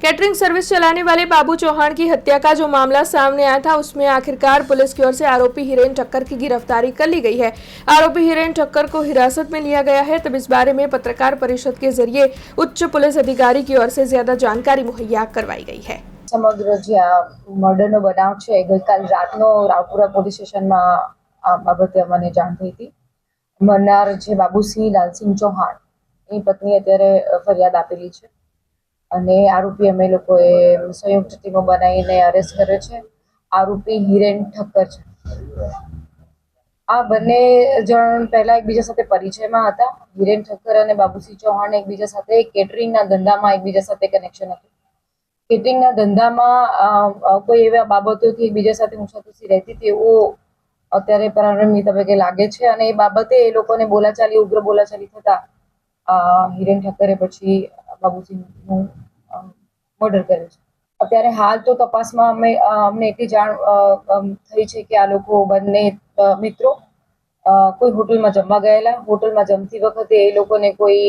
Catering service चलाने वाले बाबू चौहान की हत्या का जो मामला सामने आया था, उसमें आखिरकार पुलिस की ओर से आरोपी हिरेन ठक्कर की गिरफ्तारी कर ली गई है। आरोपी हिरेन ठक्कर को हिरासत में लिया गया है। तब इस बारे में पत्रकार परिषद के जरिए उच्च पुलिस अधिकारी की ओर से ज्यादा जानकारी मुहैया करवाई गई है। સમગ્ર જે આ મર્ડરનો બનાવ છે ગઈકાલ રાતનો રાવપુરા પોલીસ સ્ટેશનમાં આ બાબતે અમને જાણ થઈ હતી. મરનાર જે બાબુસિંહ લાલસિંહ ચૌહાણ એની પત્ની અત્યારે ફરિયાદ આપેલી છે અને આરોપી અમે લોકોએ સંયુક્ત ટીમો બનાવીને અરેસ્ટ કર્યો છે. આરોપી હિરેન ઠક્કર છે. આ બંને જણ પહેલા એકબીજા સાથે પરિચયમાં હતા. હિરેન ઠક્કર અને બાબુસિંહ ચૌહાણ એકબીજા સાથે કેટરિંગના ધંધામાં એકબીજા સાથે કનેક્શન હતું. કેટરિંગના ધંધામાં કોઈ એવા બાબતોથી એકબીજા સાથે ઊંચાતુસી રહેતી તેવું અત્યારે પ્રારંભિક તબક્કે લાગે છે અને એ બાબતે એ લોકોને બોલાચાલી ઉગ્ર બોલાચાલી થતા હિરેન ઠક્કરે પછી બાબુસિંહનું મર્ડર કર્યું છે. અત્યારે હાલ તો તપાસમાં અમને એટલી જાણ થઈ છે કે આ લોકો બંને મિત્રો કોઈ હોટલમાં જમવા ગયેલા. હોટલમાં જમતી વખતે એ લોકોને કોઈ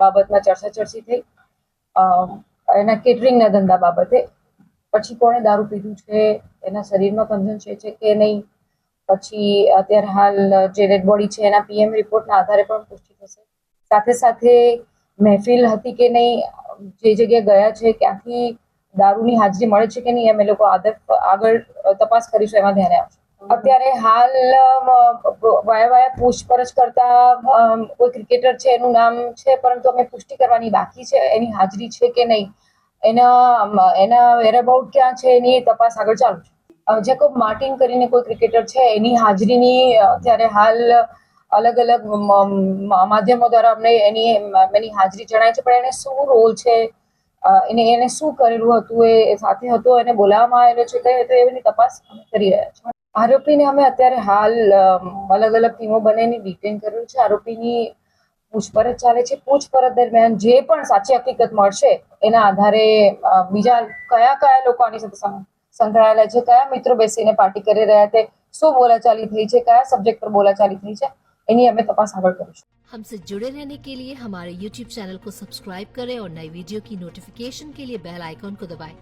બાબતમાં ચર્ચા થઈ એના કેટરિંગના ધંધા બાબતે. પછી કોણે દારૂ પીધું છે, એના શરીરમાં કન્ઝન છે કે નહીં, પછી અત્યારે હાલ જે ડેડ બોડી છે એના પીએમ રિપોર્ટના આધારે પણ પુષ્ટિ થશે. સાથે સાથે મહેફિલ હતી કે નહીં, જે જગ્યાએ ગયા છે ક્યાંથી દારૂની હાજરી મળે છે કે નહીં, એમ એ લોકો આગળ તપાસ કરીશું, એમાં ધ્યાને આવશે. અત્યારે હાલ વાયા પૂછપરછ કરતા કોઈ ક્રિકેટર છે એનું નામ છે, પરંતુ અમે પુષ્ટિ કરવાની બાકી છે એની હાજરી છે કે નહીં, એના વેરઅબાઉટ ક્યાં છે એની તપાસ આગળ ચાલુ છે. જેકોબ માર્ટિન કરીને કોઈ ક્રિકેટર છે એની હાજરીની અત્યારે હાલ અલગ અલગ માધ્યમો દ્વારા અમને એની હાજરી જણાય છે, પણ એને શું રોલ છે, એને શું કરેલું હતું, એ સાથે હતો, એને બોલાવવામાં આવેલો છે કઈ હતો, એની તપાસ અમે કરી રહ્યા છીએ. આરોપીને અમે અત્યારે હાલ અલગ અલગ ટીમો બનાવીને ડિટેન કર્યું છે. આરોપીની પૂછપરછ ચાલે છે. પૂછપરછ દરમિયાન જે પણ સાચી હકીકત મળશે એના આધારે બીજા કયા લોકો આની સાથે સંકળાયેલા છે, કયા મિત્રો બેસીને પાર્ટી કરી રહ્યા છે, શું બોલાચાલી થઈ છે, કયા સબ્जेक्ट पर बोलाचाली થઈ છે, એની અમે તપાસ આગળ કરીશું. हमसे जुड़े रहने के लिए हमारे YouTube चैनल को सब्सक्राइब करें और नई वीडियो की नोटिफिकेशन के लिए बेल आइकॉन को दबाएं।